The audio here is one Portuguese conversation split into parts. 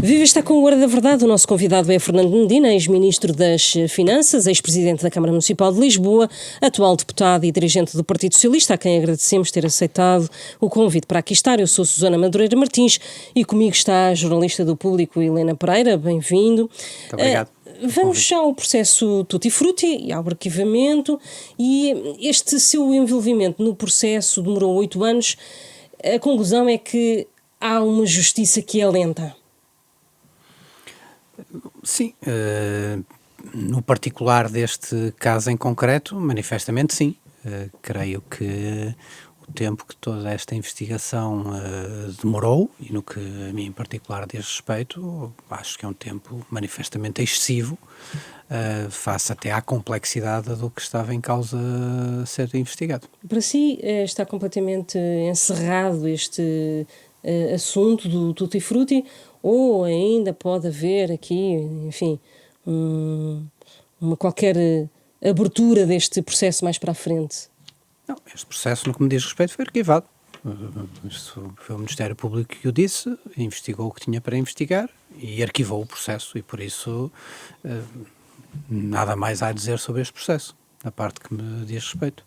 Viva está com o Hora da Verdade. O nosso convidado é Fernando Medina, ex-ministro das Finanças, ex-presidente da Câmara Municipal de Lisboa, atual deputado e dirigente do Partido Socialista, a quem agradecemos ter aceitado o convite para aqui estar. Eu sou Susana Madureira Martins e comigo está a jornalista do Público, Helena Pereira. Bem-vindo. Muito obrigado. Vamos já ao processo Tutti Frutti e ao arquivamento. E este seu envolvimento no processo demorou 8 anos. A conclusão é que há uma justiça que é lenta. Sim, no particular deste caso em concreto, manifestamente sim. Creio que o tempo que toda esta investigação demorou, e no que a mim em particular diz respeito, acho que é um tempo manifestamente excessivo, face até à complexidade do que estava em causa a ser investigado. Para si está completamente encerrado este assunto do Tutti Frutti, ou ainda pode haver aqui, enfim, uma qualquer abertura deste processo mais para a frente? Não, este processo, no que me diz respeito, foi arquivado. Isso foi o Ministério Público que o disse, investigou o que tinha para investigar e arquivou o processo, e por isso nada mais há a dizer sobre este processo, da parte que me diz respeito.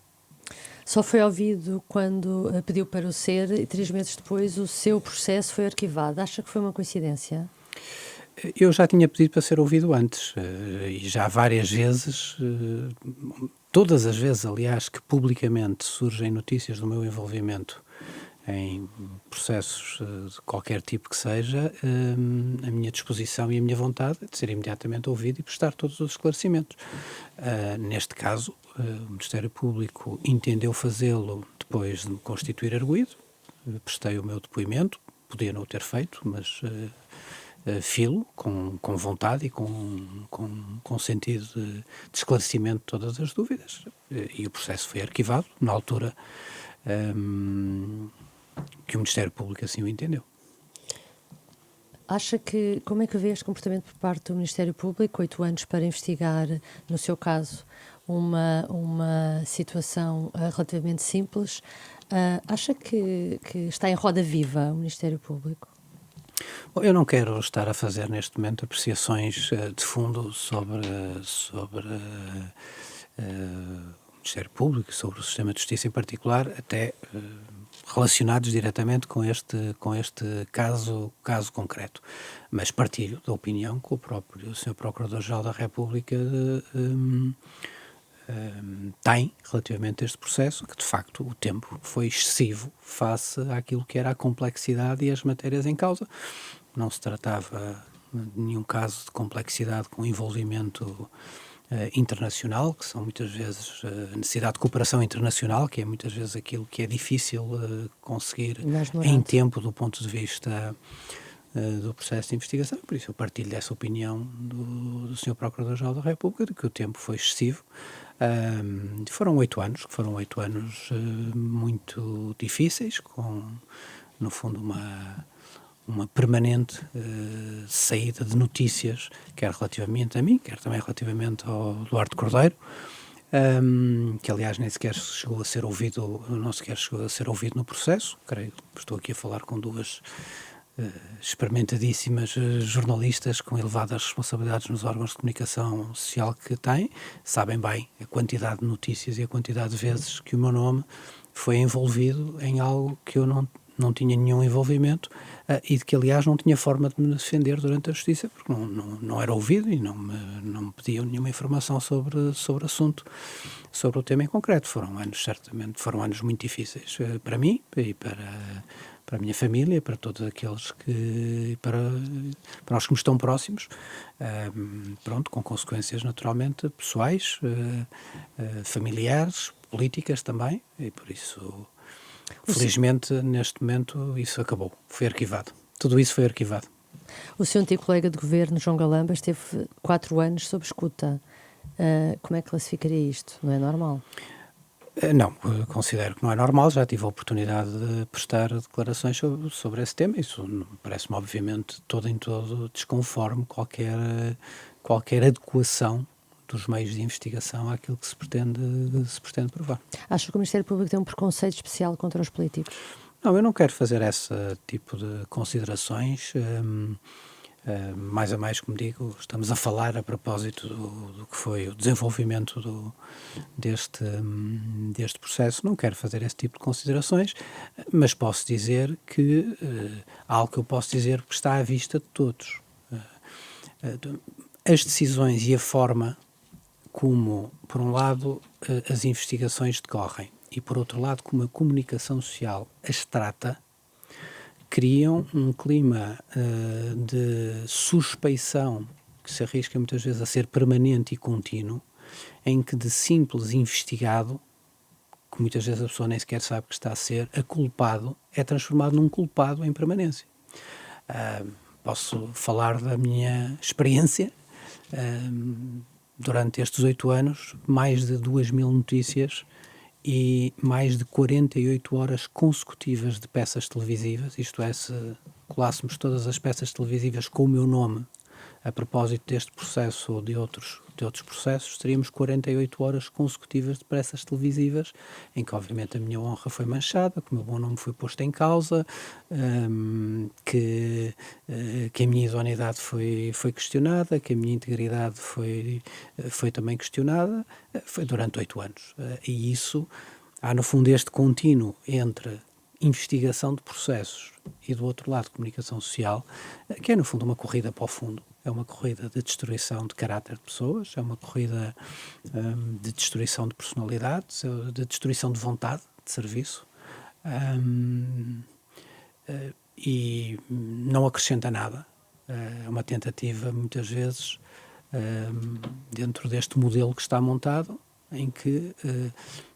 Só foi ouvido quando pediu para o ser e 3 meses depois o seu processo foi arquivado. Acha que foi uma coincidência? Eu já tinha pedido para ser ouvido antes e já várias vezes, todas as vezes, aliás, que publicamente surgem notícias do meu envolvimento em processos de qualquer tipo que seja, a minha disposição e a minha vontade é de ser imediatamente ouvido e prestar todos os esclarecimentos. Neste caso, o Ministério Público entendeu fazê-lo depois de me constituir arguido, prestei o meu depoimento, podia não o ter feito, mas filo com vontade e com sentido de esclarecimento de todas as dúvidas. E o processo foi arquivado na altura que o Ministério Público assim o entendeu. Acha que, como é que vê este comportamento por parte do Ministério Público, 8 anos para investigar, no seu caso, uma situação relativamente simples? Acha que está em roda viva o Ministério Público? Bom, eu não quero estar a fazer neste momento apreciações de fundo sobre o Ministério Público, sobre o sistema de justiça em particular, até relacionados diretamente com este caso concreto. Mas partilho da opinião que o próprio Sr. Procurador-Geral da República tem relativamente a este processo, que de facto o tempo foi excessivo face àquilo que era a complexidade e as matérias em causa. Não se tratava de nenhum caso de complexidade com envolvimento internacional, que são muitas vezes a necessidade de cooperação internacional, que é muitas vezes aquilo que é difícil conseguir em tempo do ponto de vista do processo de investigação. Por isso eu partilho dessa opinião do Sr. Procurador-Geral da República, de que o tempo foi excessivo. Foram 8 anos, que foram 8 anos muito difíceis, com, no fundo, uma permanente saída de notícias, quer relativamente a mim, quer também relativamente ao Duarte Cordeiro, que aliás nem sequer chegou a ser ouvido, não sequer chegou a ser ouvido no processo. Creio que estou aqui a falar com duas experimentadíssimas jornalistas com elevadas responsabilidades nos órgãos de comunicação social que têm, sabem bem a quantidade de notícias e a quantidade de vezes que o meu nome foi envolvido em algo que eu não tinha nenhum envolvimento e de que, aliás, não tinha forma de me defender durante a justiça, porque não era ouvido e não me pediam nenhuma informação sobre o assunto, sobre o tema em concreto. Foram anos muito difíceis para mim e para a minha família, para todos aqueles para os que me estão próximos, com consequências naturalmente pessoais, familiares, políticas também, e por isso, felizmente, neste momento, isso acabou, foi arquivado. Tudo isso foi arquivado. O seu antigo colega de governo, João Galamba, esteve 4 anos sob escuta. Como é que classificaria isto? Não é normal? Não, considero que não é normal, já tive a oportunidade de prestar declarações sobre esse tema, isso parece-me obviamente todo desconforme qualquer adequação dos meios de investigação àquilo que se pretende provar. Acha que o Ministério Público tem um preconceito especial contra os políticos? Não, eu não quero fazer esse tipo de considerações. Mais a mais, como digo, estamos a falar a propósito do que foi o desenvolvimento deste processo. Não quero fazer esse tipo de considerações, mas posso dizer que algo que eu posso dizer que está à vista de todos. As decisões e a forma como, por um lado, as investigações decorrem e, por outro lado, como a comunicação social as trata, criam um clima de suspeição que se arrisca muitas vezes a ser permanente e contínuo, em que de simples investigado, que muitas vezes a pessoa nem sequer sabe que está a ser, a culpado, é transformado num culpado em permanência. Posso falar da minha experiência. Durante estes 8 anos, mais de 2.000 notícias e mais de 48 horas consecutivas de peças televisivas, isto é, se colássemos todas as peças televisivas com o meu nome a propósito deste processo ou de outros processos, teríamos 48 horas consecutivas de peças televisivas, em que obviamente a minha honra foi manchada, que o meu bom nome foi posto em causa, que a minha idoneidade foi questionada, que a minha integridade foi também questionada, foi durante 8 anos. E isso, há no fundo este contínuo entre investigação de processos e do outro lado comunicação social, que é no fundo uma corrida para o fundo. É uma corrida de destruição de caráter de pessoas, é uma corrida de destruição de personalidades, de destruição de vontade de serviço, e não acrescenta nada. É uma tentativa, muitas vezes, dentro deste modelo que está montado, em que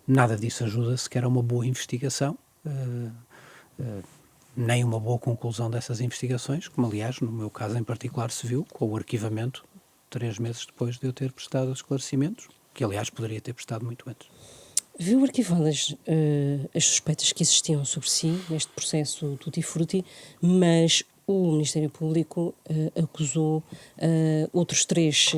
nada disso ajuda sequer a uma boa investigação, nem uma boa conclusão dessas investigações, como aliás, no meu caso em particular, se viu com o arquivamento 3 meses depois de eu ter prestado os esclarecimentos, que aliás poderia ter prestado muito antes. Viu arquivadas as suspeitas que existiam sobre si neste processo Tutti Frutti, mas o Ministério Público acusou outros 3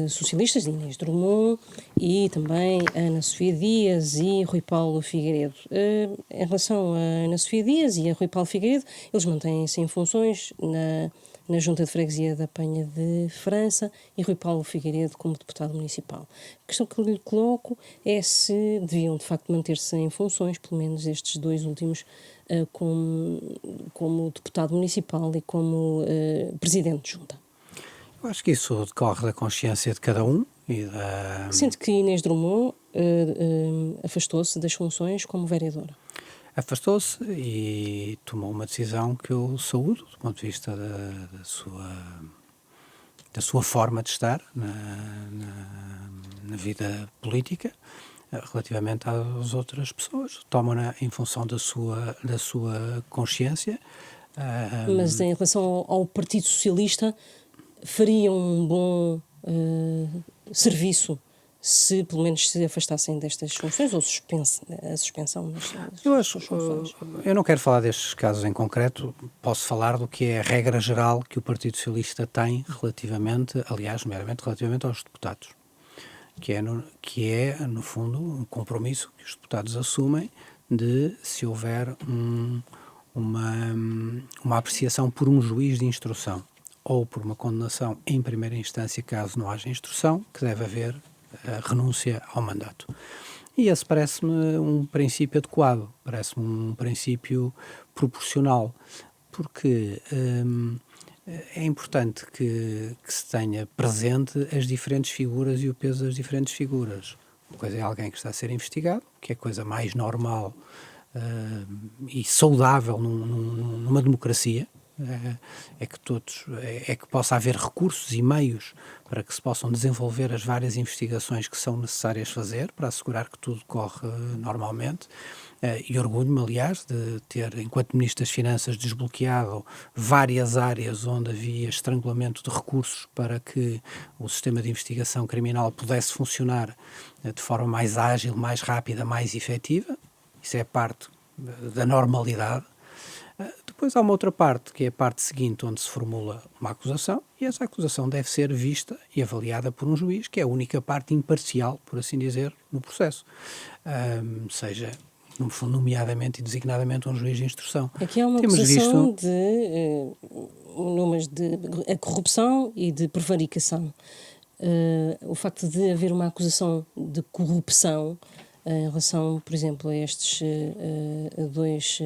socialistas, Inês Drummond e também Ana Sofia Dias e Rui Paulo Figueiredo. Em relação a Ana Sofia Dias e a Rui Paulo Figueiredo, eles mantêm-se em funções na Junta de Freguesia da Penha de França e Rui Paulo Figueiredo como deputado municipal. A questão que lhe coloco é se deviam de facto manter-se em funções, pelo menos estes 2 últimos, como deputado municipal e como presidente de junta. Eu acho que isso decorre da consciência de cada um e da... Sente que Inês Drummond afastou-se das funções como vereadora. Afastou-se e tomou uma decisão que eu saúdo, do ponto de vista da sua forma de estar na vida política, relativamente às outras pessoas. Toma-na em função da sua consciência. Mas em relação ao Partido Socialista, faria um bom serviço se pelo menos se afastassem destas funções ou a suspensão das suas funções? Eu não quero falar destes casos em concreto, posso falar do que é a regra geral que o Partido Socialista tem relativamente, aliás, meramente relativamente aos deputados, que é, no fundo, um compromisso que os deputados assumem de, se houver uma apreciação por um juiz de instrução ou por uma condenação em primeira instância, caso não haja instrução, que deve haver a renúncia ao mandato. E esse parece-me um princípio adequado, parece-me um princípio proporcional, porque é importante que se tenha presente as diferentes figuras e o peso das diferentes figuras. Uma coisa é alguém que está a ser investigado, que é a coisa mais normal e saudável numa democracia, é que possa haver recursos e meios para que se possam desenvolver as várias investigações que são necessárias fazer para assegurar que tudo corre normalmente. E orgulho-me, aliás, de ter, enquanto Ministro das Finanças, desbloqueado várias áreas onde havia estrangulamento de recursos para que o sistema de investigação criminal pudesse funcionar de forma mais ágil, mais rápida, mais efetiva. Isso é parte da normalidade. Depois há uma outra parte, que é a parte seguinte, onde se formula uma acusação, e essa acusação deve ser vista e avaliada por um juiz, que é a única parte imparcial, por assim dizer, no processo. Seja no fundo, nomeadamente e designadamente um juiz de instrução. Aqui há uma Temos acusação visto de a corrupção e de prevaricação. O facto de haver uma acusação de corrupção em relação, por exemplo, a estes dois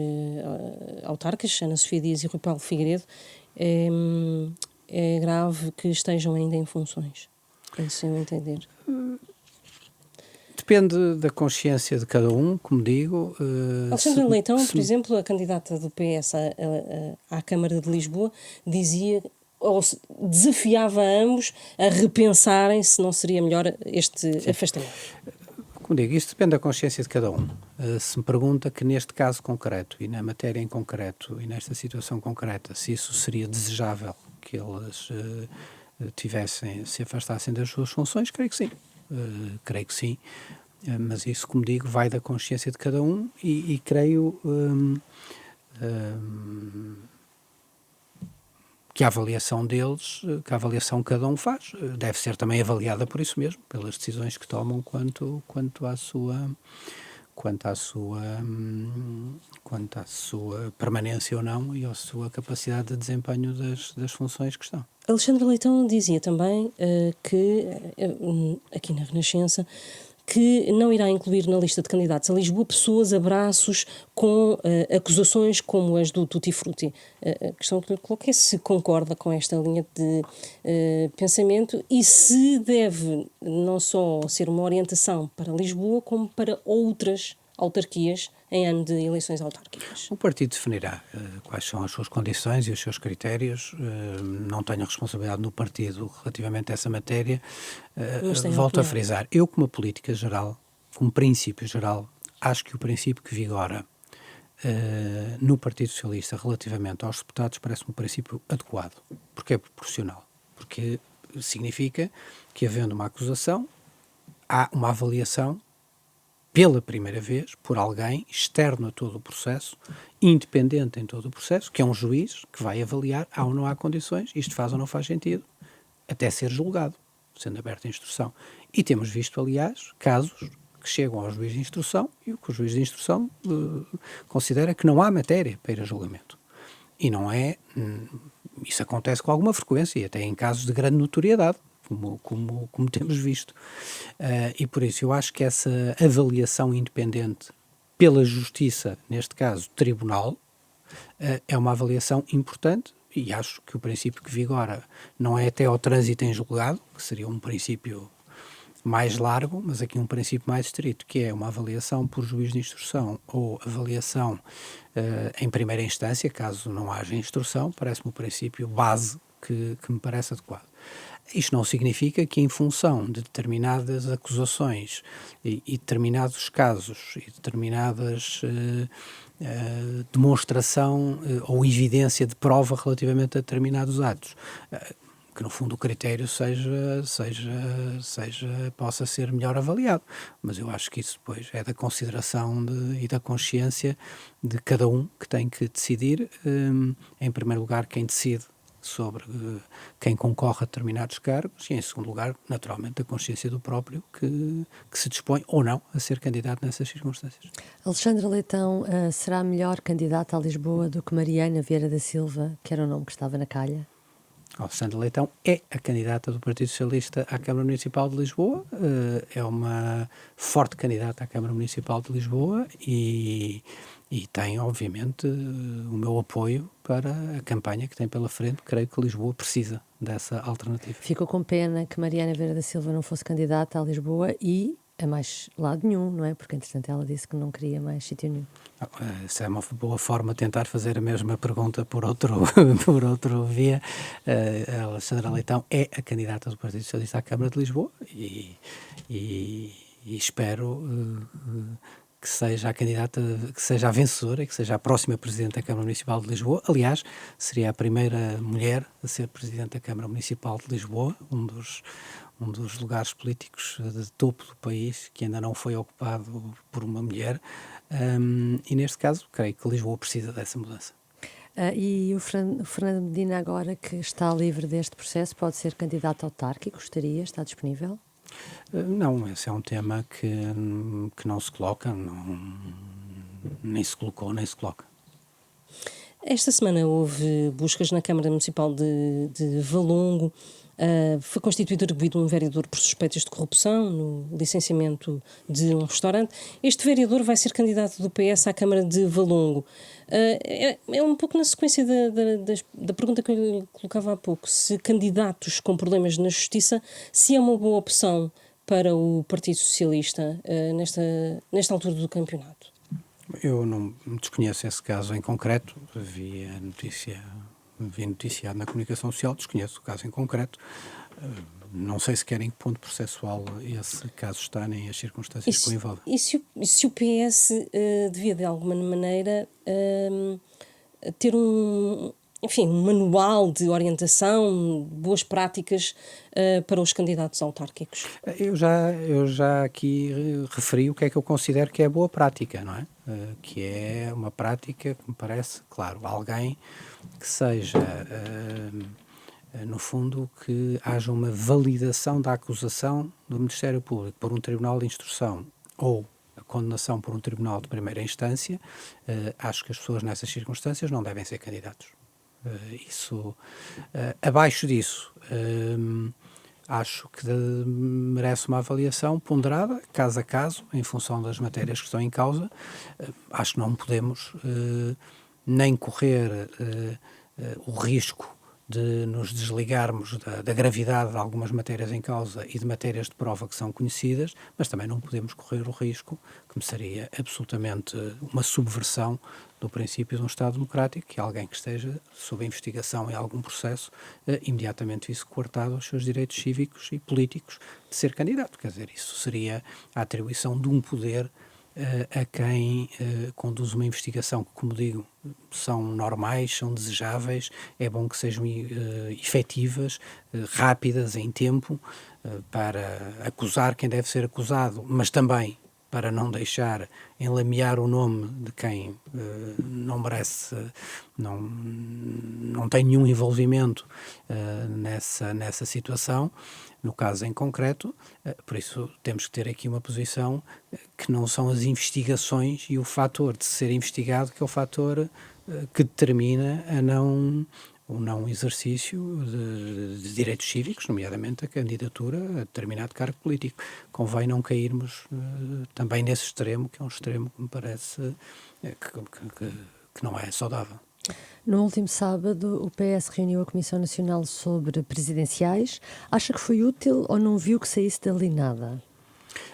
autarcas, Ana Sofia Dias e Rui Paulo Figueiredo, é grave que estejam ainda em funções, é isso eu entender. Depende da consciência de cada um, como digo. Alexandra Leitão, por exemplo, a candidata do PS à Câmara de Lisboa, dizia ou desafiava a ambos a repensarem se não seria melhor este afastamento. Como digo, isto depende da consciência de cada um. Se me pergunta que neste caso concreto e na matéria em concreto e nesta situação concreta, se isso seria desejável que eles se afastassem das suas funções, creio que sim. Creio que sim. Mas isso, como digo, vai da consciência de cada um e creio que a avaliação deles, que a avaliação que cada um faz, deve ser também avaliada por isso mesmo, pelas decisões que tomam quanto à sua permanência ou não e à sua capacidade de desempenho das funções que estão. Alexandre Leitão dizia também que, aqui na Renascença, que não irá incluir na lista de candidatos a Lisboa pessoas a braços com acusações como as do Tutti Frutti. A questão que lhe coloco é se concorda com esta linha de pensamento e se deve não só ser uma orientação para Lisboa, como para outras autarquias em ano de eleições autárquicas. O partido definirá quais são as suas condições e os seus critérios. Não tenho responsabilidade no partido relativamente a essa matéria. Volto a frisar. Eu, como política geral, como princípio geral, acho que o princípio que vigora no Partido Socialista relativamente aos deputados parece-me um princípio adequado. Porque é proporcional. Porque significa que, havendo uma acusação, há uma avaliação pela primeira vez, por alguém externo a todo o processo, independente em todo o processo, que é um juiz que vai avaliar há ou não há condições, isto faz ou não faz sentido, até ser julgado, sendo aberta a instrução. E temos visto, aliás, casos que chegam ao juiz de instrução e o que o juiz de instrução considera que não há matéria para ir a julgamento. E não é... Isso acontece com alguma frequência e até em casos de grande notoriedade, como temos visto. E por isso eu acho que essa avaliação independente pela justiça, neste caso tribunal, é uma avaliação importante e acho que o princípio que vigora não é até ao trânsito em julgado, que seria um princípio mais largo, mas aqui um princípio mais estrito, que é uma avaliação por juiz de instrução ou avaliação em primeira instância, caso não haja instrução, parece-me o princípio base que me parece adequado. Isto não significa que, em função de determinadas acusações e determinados casos e determinadas demonstração ou evidência de prova relativamente a determinados atos, que no fundo o critério possa ser melhor avaliado. Mas eu acho que isso depois é da consideração e da consciência de cada um que tem que decidir, em primeiro lugar, quem decide sobre quem concorre a determinados cargos e, em segundo lugar, naturalmente, a consciência do próprio que se dispõe ou não a ser candidato nessas circunstâncias. Alexandra Leitão será melhor candidata a Lisboa do que Mariana Vieira da Silva, que era o nome que estava na calha? Alexandra Leitão é a candidata do Partido Socialista à Câmara Municipal de Lisboa, é uma forte candidata à Câmara Municipal de Lisboa e tem, obviamente, o meu apoio para a campanha que tem pela frente. Creio que Lisboa precisa dessa alternativa. Ficou com pena que Mariana Vieira da Silva não fosse candidata a Lisboa e a mais lado nenhum, não é? Porque, entretanto, ela disse que não queria mais sítio nenhum. Essa é uma boa forma de tentar fazer a mesma pergunta por outro via. A Alexandra Leitão é a candidata do Partido Socialista à Câmara de Lisboa e espero que seja a candidata, que seja a vencedora e que seja a próxima Presidente da Câmara Municipal de Lisboa. Aliás, seria a primeira mulher a ser Presidente da Câmara Municipal de Lisboa, um dos lugares políticos de topo do país que ainda não foi ocupado por uma mulher. E neste caso, creio que Lisboa precisa dessa mudança. E o Fernando Medina, agora que está livre deste processo, pode ser candidato autárquico? Gostaria? Está disponível? Não, esse é um tema que não se coloca, nem se colocou, nem se coloca. Esta semana houve buscas na Câmara Municipal de Valongo. Foi constituído arguido um vereador por suspeitas de corrupção no licenciamento de um restaurante. Este vereador vai ser candidato do PS à Câmara de Valongo. É um pouco na sequência da pergunta que eu lhe colocava há pouco. Se candidatos com problemas na justiça, se é uma boa opção para o Partido Socialista nesta altura do campeonato. Eu não desconheço esse caso em concreto, vi noticiado na comunicação social, desconheço o caso em concreto, não sei sequer em que ponto processual esse caso está, nem as circunstâncias que o envolvem. E se o PS devia de alguma maneira ter um manual de orientação, boas práticas para os candidatos autárquicos? Eu já aqui referi o que é que eu considero que é boa prática, não é? Que é uma prática que me parece, claro, alguém que seja, no fundo, que haja uma validação da acusação do Ministério Público por um tribunal de instrução ou a condenação por um tribunal de primeira instância. Acho que as pessoas nessas circunstâncias não devem ser candidatos. Abaixo disso, acho que merece uma avaliação ponderada, caso a caso, em função das matérias que estão em causa. Acho que não podemos nem correr o risco de nos desligarmos da gravidade de algumas matérias em causa e de matérias de prova que são conhecidas, mas também não podemos correr o risco, que me seria absolutamente uma subversão do princípio de um Estado democrático, que alguém que esteja sob investigação em algum processo imediatamente visse coartado os seus direitos cívicos e políticos de ser candidato. Quer dizer, isso seria a atribuição de um poder a quem conduz uma investigação que, como digo, são normais, são desejáveis, é bom que sejam efetivas, rápidas em tempo, para acusar quem deve ser acusado, mas também para não deixar enlamear o nome de quem não merece, não tem nenhum envolvimento nessa situação, no caso em concreto. Por isso temos que ter aqui uma posição que não são as investigações e o fator de ser investigado que é o fator que determina o não exercício de direitos cívicos, nomeadamente a candidatura a determinado cargo político. Convém não cairmos também nesse extremo, que é um extremo que me parece que não é saudável. No último sábado, o PS reuniu a Comissão Nacional sobre Presidenciais. Acha que foi útil ou não viu que saísse dali nada?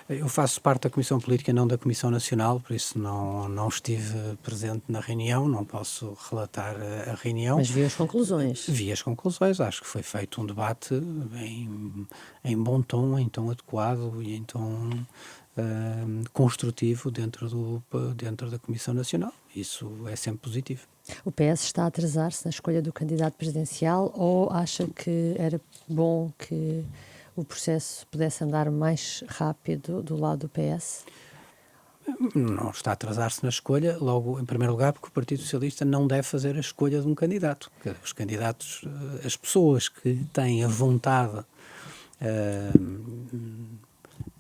Eu faço parte da Comissão Política, não da Comissão Nacional, por isso não estive presente na reunião, não posso relatar a reunião. Mas viu as conclusões? Vi as conclusões, acho que foi feito um debate em bom tom, em tom adequado e em tom construtivo dentro da Comissão Nacional. Isso é sempre positivo. O PS está a atrasar-se na escolha do candidato presidencial ou acha que era bom que o processo pudesse andar mais rápido do lado do PS? Não está a atrasar-se na escolha, logo, em primeiro lugar, porque o Partido Socialista não deve fazer a escolha de um candidato. Os candidatos, as pessoas que têm a vontade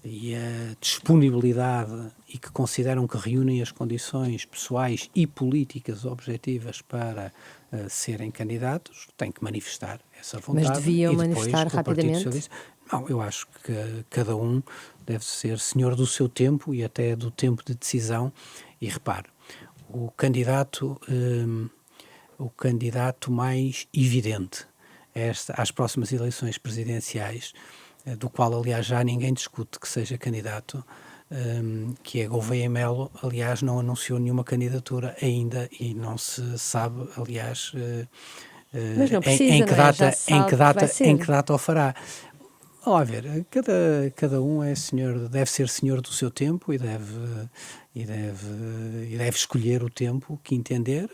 e a disponibilidade e que consideram que reúnem as condições pessoais e políticas objetivas para serem candidatos, têm que manifestar essa vontade. Mas deviam manifestar rapidamente? Não, eu acho que cada um deve ser senhor do seu tempo e até do tempo de decisão. E repare, o candidato mais evidente às próximas eleições presidenciais, do qual, aliás, já ninguém discute que seja candidato, que é Gouveia Melo, aliás, não anunciou nenhuma candidatura ainda e não se sabe, aliás, Mas não precisa, em que data o fará. A ver, cada um deve ser senhor do seu tempo e deve escolher o tempo que entender,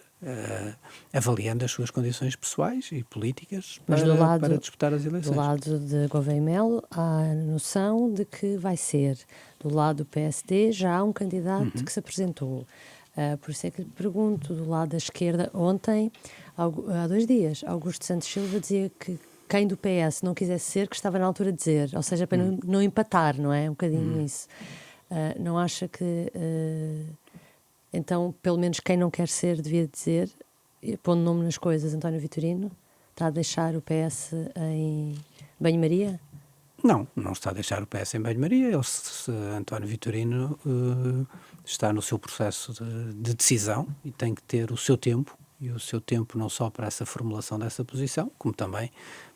avaliando as suas condições pessoais e políticas para disputar as eleições. Do lado de Gouveia Melo há a noção de que vai ser. Do lado do PSD já há um candidato que se apresentou. Por isso é que lhe pergunto, do lado da esquerda, ontem, há 2 dias, Augusto Santos Silva dizia que quem do PS não quisesse ser, que estava na altura de dizer, ou seja, para não empatar, não é? Um bocadinho isso. Não acha que Então, pelo menos quem não quer ser devia dizer, pondo nome nas coisas, António Vitorino, está a deixar o PS em banho-maria? Não está a deixar o PS em banho-maria. António Vitorino está no seu processo de decisão e tem que ter o seu tempo, e o seu tempo não só para essa formulação dessa posição, como também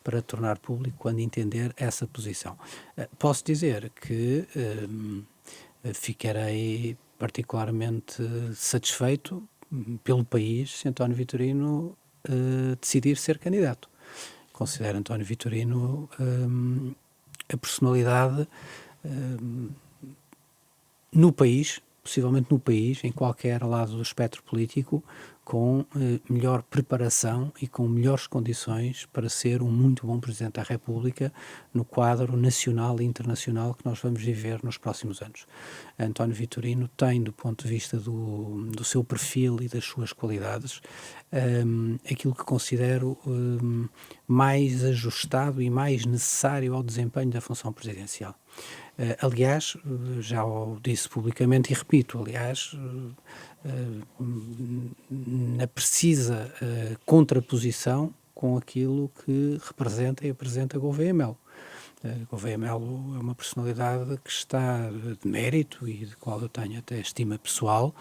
para tornar público quando entender essa posição. Posso dizer que ficarei particularmente satisfeito pelo país se António Vitorino decidir ser candidato. Considero António Vitorino a personalidade no país, possivelmente no país, em qualquer lado do espectro político, com melhor preparação e com melhores condições para ser um muito bom Presidente da República no quadro nacional e internacional que nós vamos viver nos próximos anos. António Vitorino tem, do ponto de vista do seu perfil e das suas qualidades, aquilo que considero mais ajustado e mais necessário ao desempenho da função presidencial. Aliás, já o disse publicamente e repito, na precisa contraposição com aquilo que representa e apresenta Gouveia Melo. Gouveia Melo é uma personalidade que está de mérito e de qual eu tenho até estima pessoal,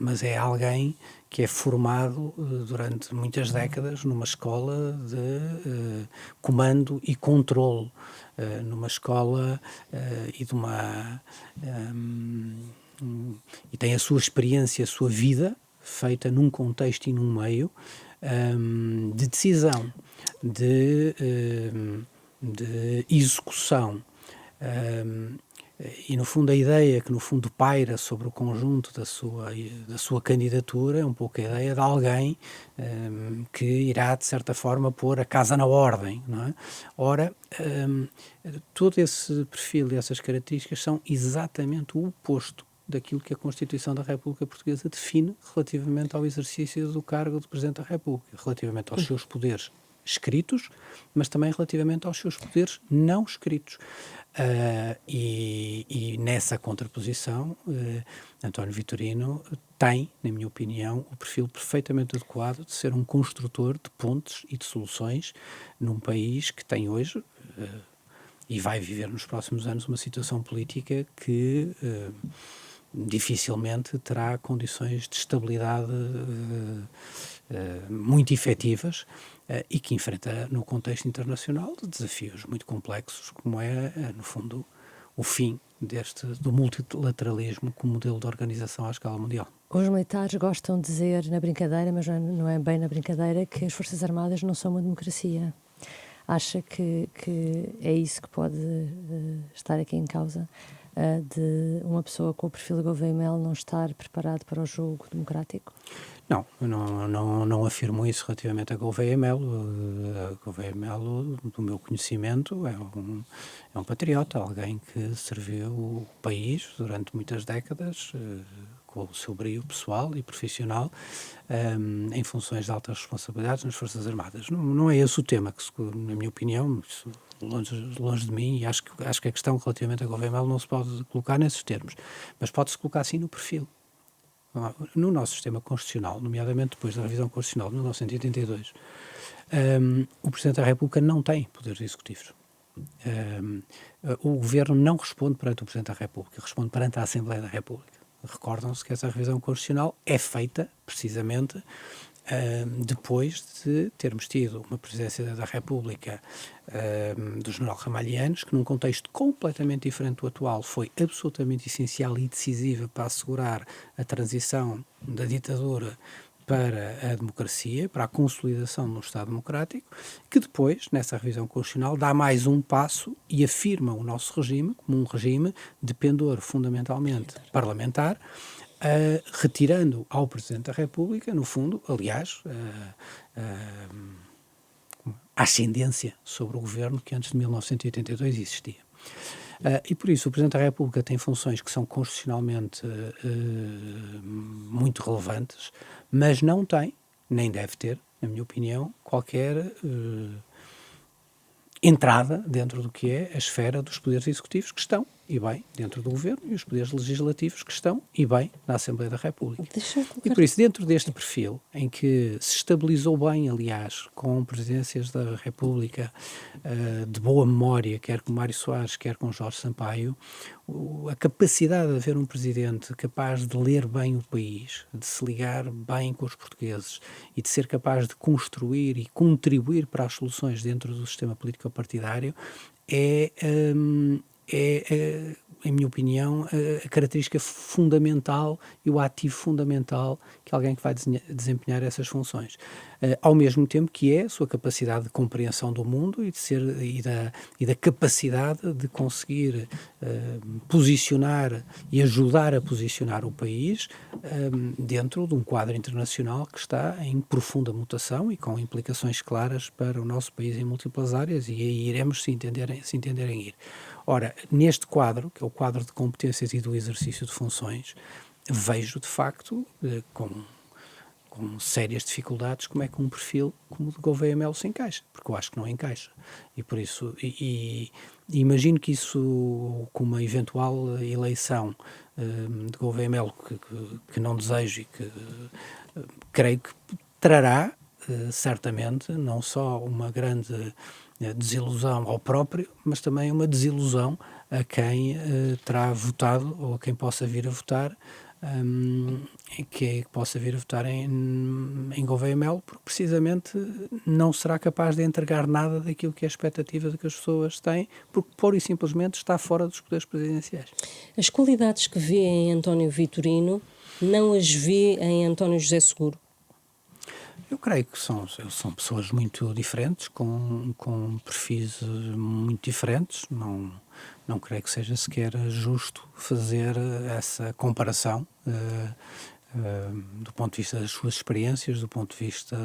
mas é alguém que é formado durante muitas décadas numa escola de comando e controle, numa escola e de uma... e tem a sua experiência, a sua vida feita num contexto e num meio de decisão, de execução, e no fundo a ideia que no fundo paira sobre o conjunto da sua candidatura é um pouco a ideia de alguém que irá de certa forma pôr a casa na ordem, não é? Ora, todo esse perfil e essas características são exatamente o oposto daquilo que a Constituição da República Portuguesa define relativamente ao exercício do cargo de Presidente da República, relativamente aos seus poderes escritos, mas também relativamente aos seus poderes não escritos. E nessa contraposição, António Vitorino tem, na minha opinião, o perfil perfeitamente adequado de ser um construtor de pontes e de soluções num país que tem hoje e vai viver nos próximos anos uma situação política que dificilmente terá condições de estabilidade muito efetivas e que enfrenta no contexto internacional desafios muito complexos, como é, no fundo, o fim do multilateralismo como modelo de organização à escala mundial. Os militares gostam de dizer na brincadeira, mas não é bem na brincadeira, que as Forças Armadas não são uma democracia. Acha que é isso que pode estar aqui em causa? De uma pessoa com o perfil de Gouveia Melo não estar preparado para o jogo democrático? Não afirmo isso relativamente a Gouveia Melo. Gouveia Melo, do meu conhecimento, é um patriota, alguém que serviu o país durante muitas décadas, com o seu brio pessoal e profissional, em funções de altas responsabilidades nas Forças Armadas. Não é esse o tema, na minha opinião, longe de mim, e acho que a questão relativamente a Gouveia Melo não se pode colocar nesses termos, mas pode-se colocar sim no perfil. No nosso sistema constitucional, nomeadamente depois da revisão constitucional de 1982, o Presidente da República não tem poderes executivos. O Governo não responde perante o Presidente da República, responde perante a Assembleia da República. Recordam-se que essa revisão constitucional é feita, precisamente, depois de termos tido uma presidência da República do general Ramalhianos, que num contexto completamente diferente do atual foi absolutamente essencial e decisiva para assegurar a transição da ditadura para a democracia, para a consolidação de um Estado democrático, que depois, nessa revisão constitucional, dá mais um passo e afirma o nosso regime como um regime de pendor fundamentalmente parlamentar, retirando ao Presidente da República, no fundo, aliás, a ascendência sobre o Governo que antes de 1982 existia. E por isso o Presidente da República tem funções que são constitucionalmente muito relevantes, mas não tem, nem deve ter, na minha opinião, qualquer entrada dentro do que é a esfera dos poderes executivos que estão e bem, dentro do Governo, e os poderes legislativos que estão, e bem, na Assembleia da República. E por isso, dentro deste perfil, em que se estabilizou bem, aliás, com presidências da República de boa memória, quer com Mário Soares, quer com Jorge Sampaio, a capacidade de haver um presidente capaz de ler bem o país, de se ligar bem com os portugueses e de ser capaz de construir e contribuir para as soluções dentro do sistema político-partidário é em minha opinião, a característica fundamental e o ativo fundamental que alguém que vai desempenhar essas funções. Ao mesmo tempo que é a sua capacidade de compreensão do mundo e da capacidade de conseguir posicionar e ajudar a posicionar o país dentro de um quadro internacional que está em profunda mutação e com implicações claras para o nosso país em múltiplas áreas, e aí iremos se entenderem ir. Ora, neste quadro, que é o quadro de competências e do exercício de funções, vejo, de facto, com sérias dificuldades, como é que um perfil como o de Gouveia Melo se encaixa, porque eu acho que não encaixa. E por isso, imagino que isso, com uma eventual eleição de Gouveia Melo, que não desejo e que creio que trará, certamente, não só uma grande desilusão ao próprio, mas também uma desilusão a quem terá votado ou a quem possa vir a votar, que possa vir a votar em Gouveia Melo, porque precisamente não será capaz de entregar nada daquilo que é a expectativa de que as pessoas têm, porque pura e simplesmente está fora dos poderes presidenciais. As qualidades que vê em António Vitorino não as vê em António José Seguro? Eu creio que são pessoas muito diferentes, com perfis muito diferentes. Não creio que seja sequer justo fazer essa comparação do ponto de vista das suas experiências, do ponto de vista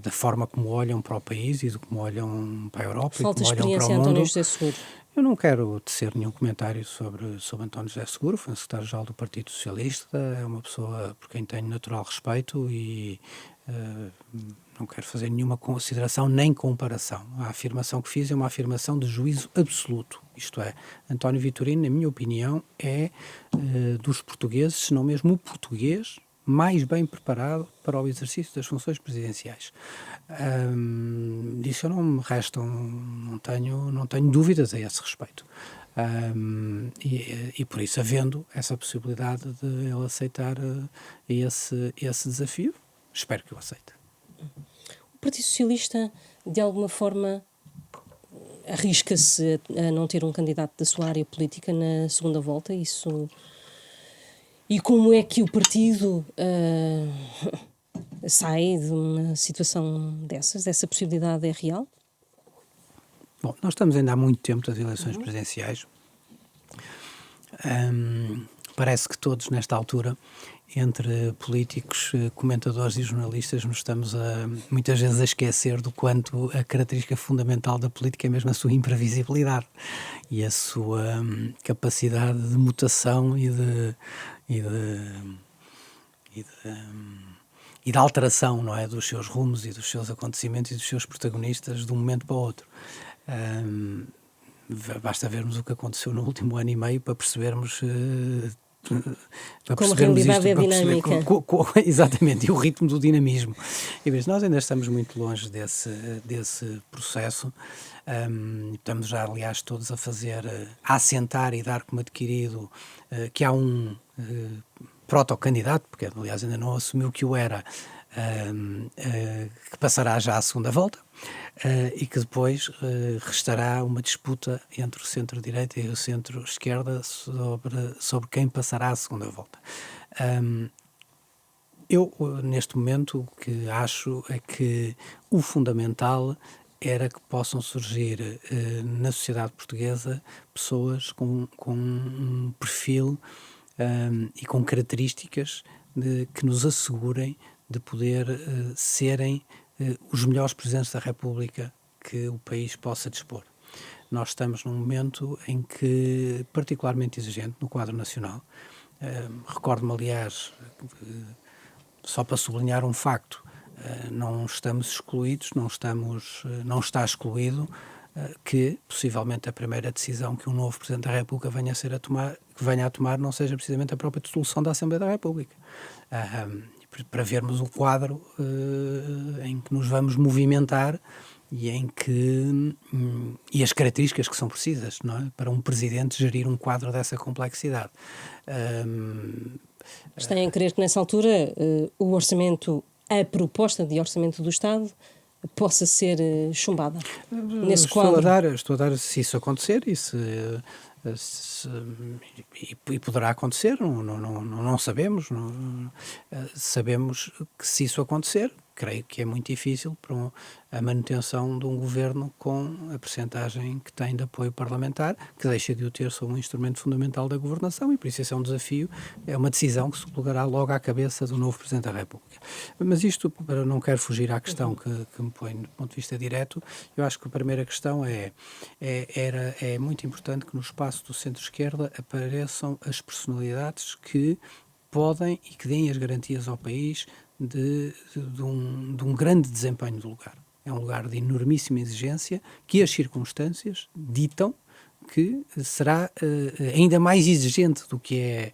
da forma como olham para o país e de como olham para a Europa e como olham para o mundo. António José Seguro? Eu não quero tecer nenhum comentário sobre António José Seguro, foi um secretário-geral do Partido Socialista, é uma pessoa por quem tenho natural respeito e não quero fazer nenhuma consideração nem comparação. A afirmação que fiz é uma afirmação de juízo absoluto, isto é, António Vitorino, na minha opinião, é dos portugueses, se não mesmo o português, mais bem preparado para o exercício das funções presidenciais. Disso eu não me restam, não tenho dúvidas a esse respeito. E por isso, havendo essa possibilidade de ele aceitar esse desafio, espero que o aceite. O Partido Socialista, de alguma forma, arrisca-se a não ter um candidato da sua área política na segunda volta? Isso... E como é que o partido sai de uma situação dessas? Essa possibilidade é real? Bom, nós estamos ainda há muito tempo das eleições presidenciais. Parece que todos, nesta altura, entre políticos, comentadores e jornalistas, nos estamos muitas vezes a esquecer do quanto a característica fundamental da política é mesmo a sua imprevisibilidade e a sua capacidade de mutação e de alteração, não é, dos seus rumos e dos seus acontecimentos e dos seus protagonistas de um momento para o outro. Basta vermos o que aconteceu no último ano e meio para percebermos como a realidade é dinâmica. Exatamente, e o ritmo do dinamismo. E nós ainda estamos muito longe desse processo. Estamos já, aliás, todos a assentar e dar como adquirido que há um protocandidato, porque aliás ainda não assumiu que o era, que passará já à segunda volta, e que depois restará uma disputa entre o centro-direita e o centro-esquerda sobre quem passará à segunda volta. Eu, neste momento, o que acho é que o fundamental era que possam surgir na sociedade portuguesa pessoas com um perfil e com características que nos assegurem de poder serem os melhores presidentes da República que o país possa dispor. Nós estamos num momento em que, particularmente exigente no quadro nacional, recordo-me, aliás, só para sublinhar um facto, não estamos excluídos, não está excluído que possivelmente a primeira decisão que um novo Presidente da República venha a tomar não seja precisamente a própria dissolução da Assembleia da República. Para vermos o quadro em que nos vamos movimentar e as características que são precisas, não é? Para um Presidente gerir um quadro dessa complexidade. Está em crer que nessa altura a proposta de orçamento do Estado possa ser chumbada nesse quadro? Estou a dar, se isso acontecer, e poderá acontecer, não sabemos. Sabemos que se isso acontecer, creio que é muito difícil para a manutenção de um governo com a percentagem que tem de apoio parlamentar, que deixa de o ter sob um instrumento fundamental da governação, e por isso esse é um desafio, é uma decisão que se colocará logo à cabeça do novo Presidente da República. Mas isto, não quero fugir à questão que me põe do ponto de vista direto. Eu acho que a primeira questão é muito importante que no espaço do centro-esquerda apareçam as personalidades que podem e que deem as garantias ao país de um grande desempenho do lugar. É um lugar de enormíssima exigência que as circunstâncias ditam que será ainda mais exigente do que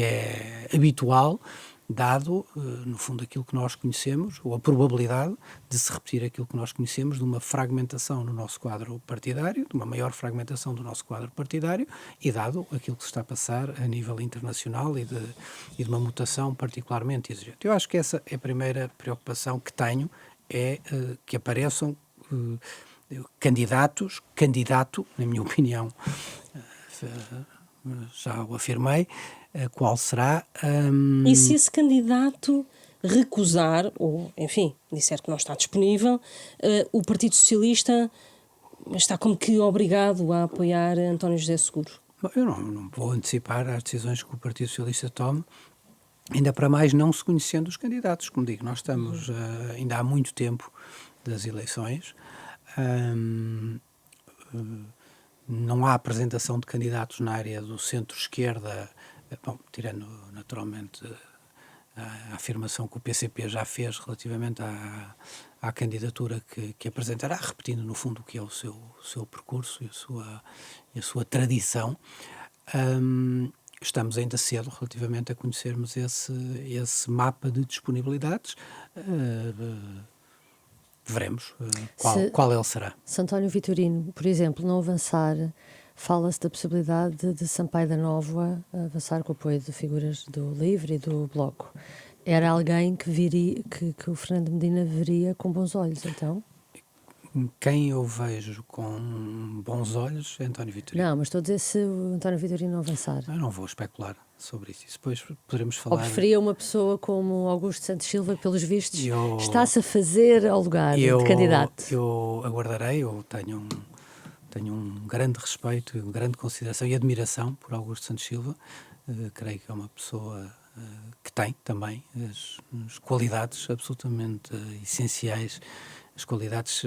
é habitual, dado, no fundo, aquilo que nós conhecemos, ou a probabilidade de se repetir aquilo que nós conhecemos, de uma fragmentação no nosso quadro partidário, de uma maior fragmentação do nosso quadro partidário, e dado aquilo que se está a passar a nível internacional e de uma mutação particularmente exigente. Eu acho que essa é a primeira preocupação que tenho, é que apareçam candidato, na minha opinião, já o afirmei, qual será... E se esse candidato recusar, ou, enfim, disser que não está disponível, o Partido Socialista está como que obrigado a apoiar António José Seguro? Bom, eu não vou antecipar as decisões que o Partido Socialista tome, ainda para mais não se conhecendo os candidatos. Como digo, nós estamos ainda há muito tempo das eleições, não há apresentação de candidatos na área do centro-esquerda, bom, tirando naturalmente a afirmação que o PCP já fez relativamente à candidatura que apresentará, repetindo no fundo o que é o seu percurso e a sua tradição. Estamos ainda cedo relativamente a conhecermos esse mapa de disponibilidades. Veremos qual ele será. Se António Vitorino, por exemplo, não avançar, fala-se da possibilidade de Sampaio da Nova avançar com o apoio de figuras do LIVRE e do Bloco. Era alguém que o Fernando Medina veria com bons olhos, então? Quem eu vejo com bons olhos é António Vitorino. Não, mas estou a dizer se o António Vitorino não avançar. Eu não vou especular sobre isso. Depois poderemos falar... Ou preferia uma pessoa como Augusto Santos Silva, que pelos vistos está-se a fazer ao lugar de candidato? Eu aguardarei, eu tenho um grande respeito, uma grande consideração e admiração por Augusto Santos Silva. Creio que é uma pessoa que tem também as qualidades absolutamente essenciais, as qualidades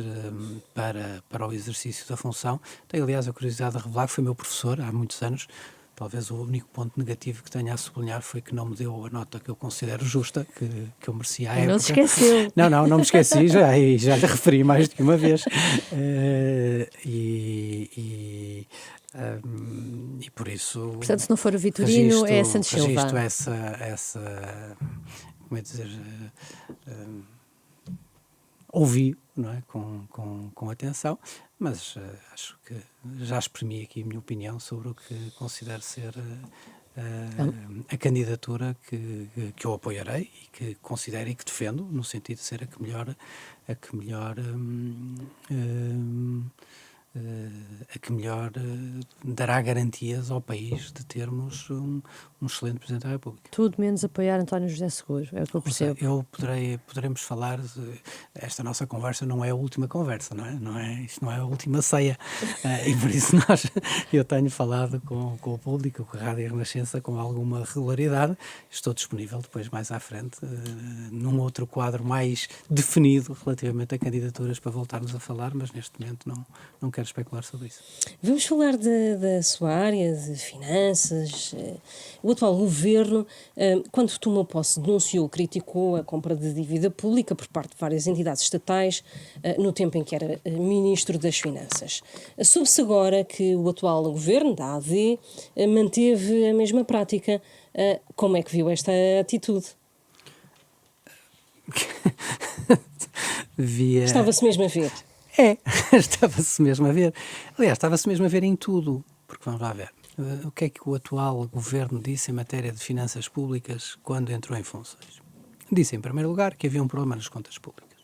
para o exercício da função. Tenho, aliás, a curiosidade de revelar que foi meu professor há muitos anos. Talvez o único ponto negativo que tenha a sublinhar foi que não me deu a nota que eu considero justa, que eu merecia à época. Não se esqueceu. Não me esqueci, já lhe referi mais do que uma vez. E por isso... Portanto, se não for o Vitorino, é Santos Silva. Registro essa como é dizer... ouvi, não é? com atenção, mas acho que já exprimi aqui a minha opinião sobre o que considero ser a candidatura que eu apoiarei e que considero e que defendo, no sentido de ser a que melhor dará garantias ao país de termos um excelente Presidente da República. Tudo menos apoiar António José Seguro, é o que eu percebo. Poderemos falar, esta nossa conversa não é a última conversa, isto não é a última ceia, e por isso eu tenho falado com o público, com a Rádio Renascença, com alguma regularidade. Estou disponível depois, mais à frente, num outro quadro mais definido relativamente a candidaturas para voltarmos a falar, mas neste momento não quero quero especular sobre isso. Vamos falar da sua área de finanças. O atual governo, quando tomou posse, denunciou, criticou a compra de dívida pública por parte de várias entidades estatais, no tempo em que era ministro das Finanças. Soube-se agora que o atual governo, da AD, manteve a mesma prática. Como é que viu esta atitude? Estava-se mesmo a ver. Estava-se mesmo a ver. Aliás, estava-se mesmo a ver em tudo. Porque vamos lá ver. O que é que o atual governo disse em matéria de finanças públicas quando entrou em funções? Disse, em primeiro lugar, que havia um problema nas contas públicas.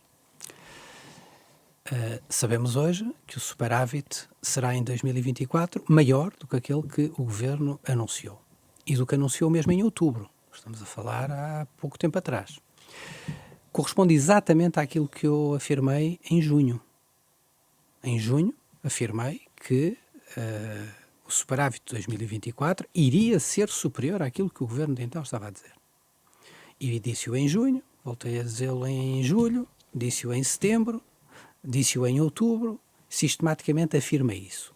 Sabemos hoje que o superávit será em 2024 maior do que aquele que o governo anunciou. E do que anunciou mesmo em outubro. Estamos a falar há pouco tempo atrás. Corresponde exatamente àquilo que eu afirmei em junho. Em junho, afirmei que o superávit de 2024 iria ser superior àquilo que o governo de então estava a dizer. E disse-o em junho, voltei a dizê-lo em julho, disse-o em setembro, disse-o em outubro, sistematicamente afirmei isso.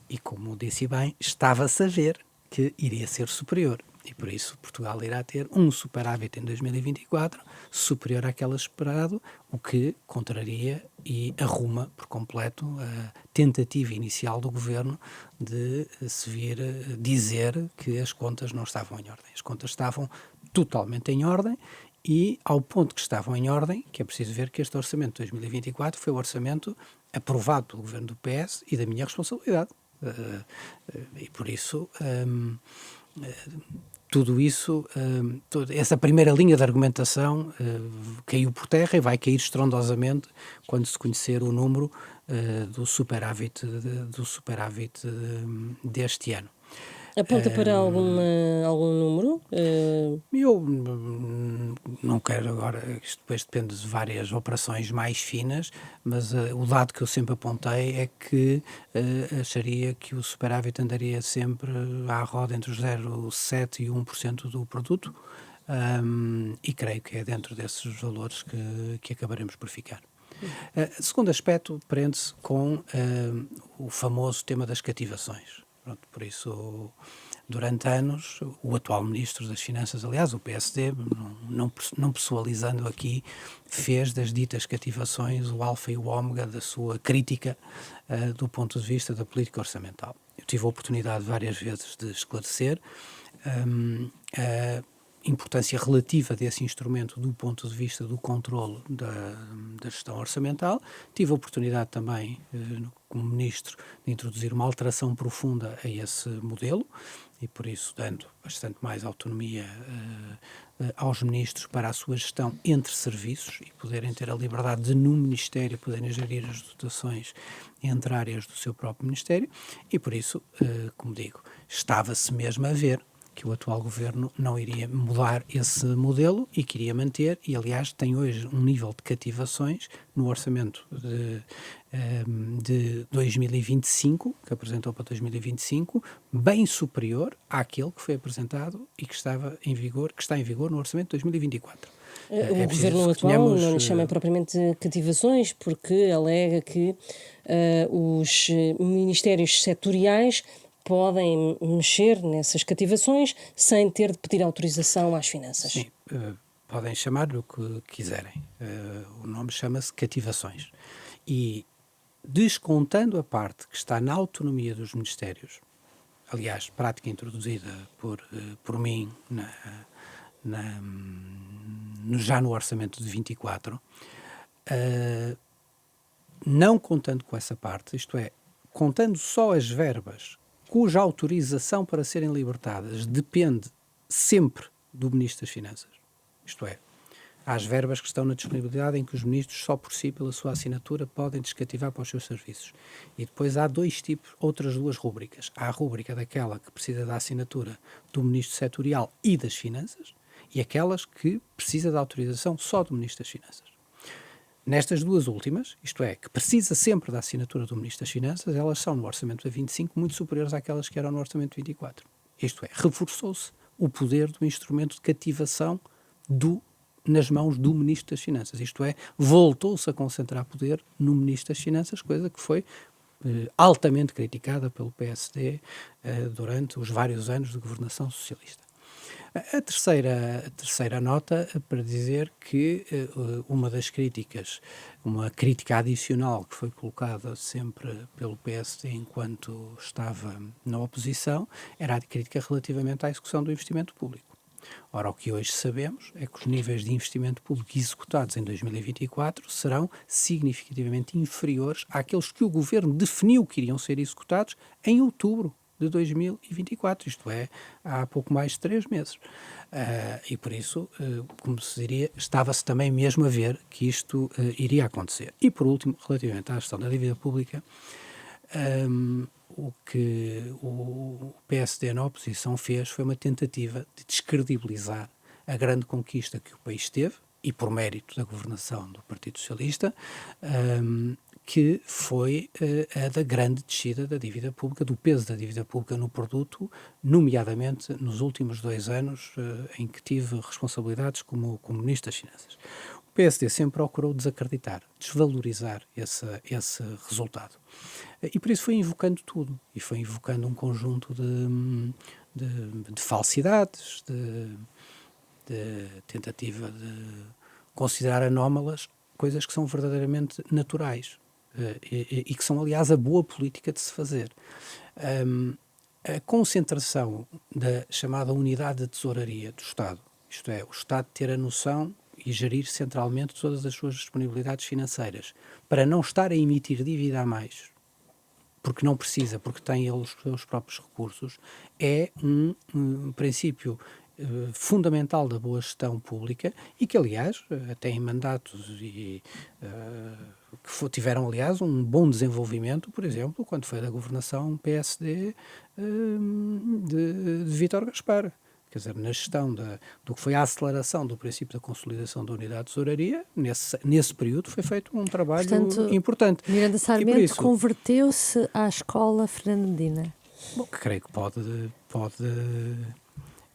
E como disse bem, estava-se a ver que iria ser superior. E por isso Portugal irá ter um superávit em 2024 superior àquele esperado, o que contraria e arruma por completo a tentativa inicial do governo de se vir dizer que as contas não estavam em ordem. As contas estavam totalmente em ordem e ao ponto que estavam em ordem, que é preciso ver que este orçamento de 2024 foi o orçamento aprovado pelo governo do PS e da minha responsabilidade. E por isso... tudo isso, essa primeira linha de argumentação caiu por terra e vai cair estrondosamente quando se conhecer o número do superávit deste ano. Aponta para algum número? Eu não quero agora, isto depois depende de várias operações mais finas, mas o dado que eu sempre apontei é que acharia que o superávit andaria sempre à roda entre os 0,7% e 1% do produto, e creio que é dentro desses valores que acabaremos por ficar. Segundo aspecto, prende-se com o famoso tema das cativações. Pronto, por isso, durante anos, o atual Ministro das Finanças, aliás, o PSD, não pessoalizando aqui, fez das ditas cativações o alfa e o ômega da sua crítica do ponto de vista da política orçamental. Eu tive a oportunidade várias vezes de esclarecer a importância relativa desse instrumento do ponto de vista do controlo da gestão orçamental. Tive a oportunidade também, como Ministro, de introduzir uma alteração profunda a esse modelo e, por isso, dando bastante mais autonomia aos Ministros para a sua gestão entre serviços e poderem ter a liberdade de, no Ministério, poderem gerir as dotações entre áreas do seu próprio Ministério e, por isso, como digo, estava-se mesmo a ver que o atual governo não iria mudar esse modelo e queria manter, e aliás tem hoje um nível de cativações no orçamento de 2025, que apresentou para 2025, bem superior àquele que foi apresentado e que está em vigor no orçamento de 2024. O governo atual não lhe chama propriamente cativações, porque alega que os ministérios setoriais podem mexer nessas cativações sem ter de pedir autorização às finanças. Sim, podem chamar o que quiserem. O nome chama-se cativações. E descontando a parte que está na autonomia dos ministérios, aliás, prática introduzida por mim já no orçamento de 24, não contando com essa parte, isto é, contando só as verbas cuja autorização para serem libertadas depende sempre do Ministro das Finanças. Isto é, há as verbas que estão na disponibilidade em que os ministros só por si, pela sua assinatura, podem descativar para os seus serviços. E depois há outras duas rúbricas. Há a rúbrica daquela que precisa da assinatura do Ministro Setorial e das Finanças e aquelas que precisa da autorização só do Ministro das Finanças. Nestas duas últimas, isto é, que precisa sempre da assinatura do Ministro das Finanças, elas são no Orçamento de 25 muito superiores àquelas que eram no Orçamento de 24. Isto é, reforçou-se o poder do instrumento de cativação nas mãos do Ministro das Finanças. Isto é, voltou-se a concentrar poder no Ministro das Finanças, coisa que foi altamente criticada pelo PSD durante os vários anos de governação socialista. A terceira nota para dizer que uma das críticas, uma crítica adicional que foi colocada sempre pelo PSD enquanto estava na oposição, era a crítica relativamente à execução do investimento público. Ora, o que hoje sabemos é que os níveis de investimento público executados em 2024 serão significativamente inferiores àqueles que o Governo definiu que iriam ser executados em outubro de 2024, isto é, há pouco mais de 3 meses. E por isso, como se diria, estava-se também mesmo a ver que isto iria acontecer. E por último, relativamente à gestão da dívida pública, o que o PSD na oposição fez foi uma tentativa de descredibilizar a grande conquista que o país teve, e por mérito da governação do Partido Socialista, que foi a da grande descida da dívida pública, do peso da dívida pública no produto, nomeadamente nos últimos 2 anos em que tive responsabilidades como Ministro das Finanças. O PSD sempre procurou desacreditar, desvalorizar esse resultado. E por isso foi invocando tudo, e foi invocando um conjunto de falsidades, de tentativa de considerar anómalas coisas que são verdadeiramente naturais e que são, aliás, a boa política de se fazer. A concentração da chamada unidade de tesouraria do Estado, isto é, o Estado ter a noção e gerir centralmente todas as suas disponibilidades financeiras, para não estar a emitir dívida a mais, porque não precisa, porque tem ele os seus próprios recursos, é um princípio fundamental da boa gestão pública e que, aliás, até em mandatos que tiveram, aliás, um bom desenvolvimento, por exemplo, quando foi da governação PSD de Vítor Gaspar. Quer dizer, na gestão do que foi a aceleração do princípio da consolidação da unidade de tesouraria, nesse período foi feito um trabalho importante. Miranda Sarmento converteu-se à escola Fernando Medina. Bom, creio que pode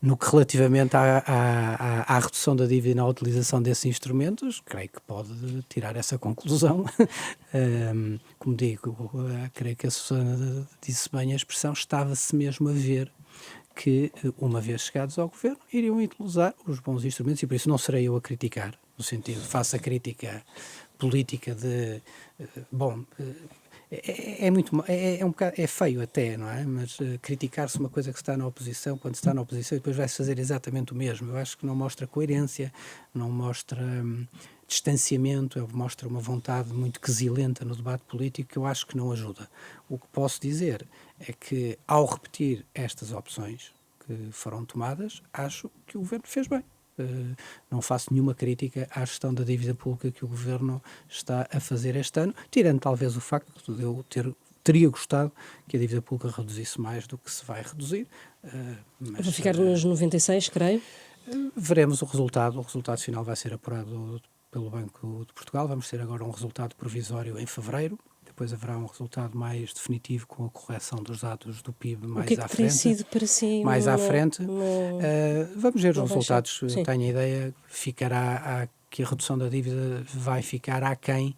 no que relativamente à redução da dívida e na utilização desses instrumentos, creio que pode tirar essa conclusão. Como digo, creio que a Susana disse bem a expressão, estava-se mesmo a ver que, uma vez chegados ao governo, iriam utilizar os bons instrumentos, e por isso não serei eu a criticar, no sentido, faço a crítica política de, é feio até, não é? Mas criticar-se uma coisa que está na oposição, quando está na oposição e depois vai-se fazer exatamente o mesmo, eu acho que não mostra coerência, não mostra distanciamento, mostra uma vontade muito quesilenta no debate político que eu acho que não ajuda. O que posso dizer é que, ao repetir estas opções que foram tomadas, acho que o Governo fez bem. Não faço nenhuma crítica à gestão da dívida pública que o Governo está a fazer este ano, tirando talvez o facto de eu teria gostado que a dívida pública reduzisse mais do que se vai reduzir. Vai ficar nos 96, creio. Veremos o resultado. O resultado final vai ser apurado pelo Banco de Portugal. Vamos ter agora um resultado provisório em fevereiro. Depois haverá um resultado mais definitivo com a correção dos dados do PIB mais à frente. O que é que tem sido para si? Mais à frente. Vamos ver os resultados. Tenho a ideia que a redução da dívida vai ficar aquém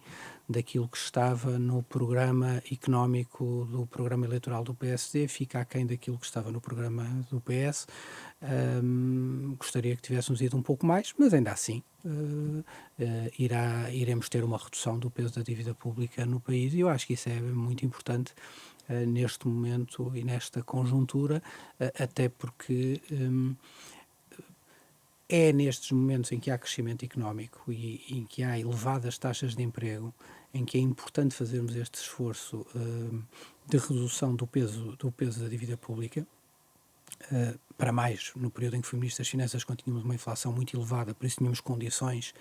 daquilo que estava no programa económico do programa eleitoral do PSD, fica aquém daquilo que estava no programa do PS. Gostaria que tivéssemos ido um pouco mais, mas ainda assim iremos ter uma redução do peso da dívida pública no país, e eu acho que isso é muito importante neste momento e nesta conjuntura, até porque é nestes momentos em que há crescimento económico e em que há elevadas taxas de emprego, em que é importante fazermos este esforço de redução do peso da dívida pública, para mais no período em que fui Ministro das Finanças, quando tínhamos uma inflação muito elevada, por isso tínhamos condições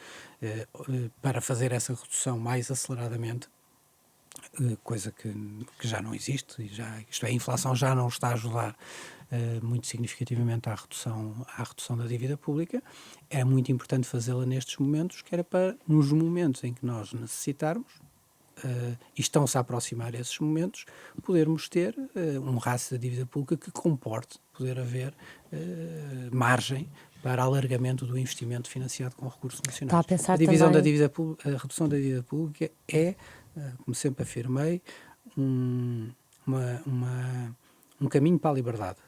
para fazer essa redução mais aceleradamente, coisa que já não existe, isto é, a inflação já não está a ajudar muito significativamente à redução da dívida pública. Era muito importante fazê-la nestes momentos, que era para, nos momentos em que nós necessitarmos, e estão-se a aproximar esses momentos, podermos ter um rácio da dívida pública que comporte poder haver margem para alargamento do investimento financiado com recursos nacionais. Está a pensar a redução da dívida pública é, como sempre afirmei, um caminho para a liberdade,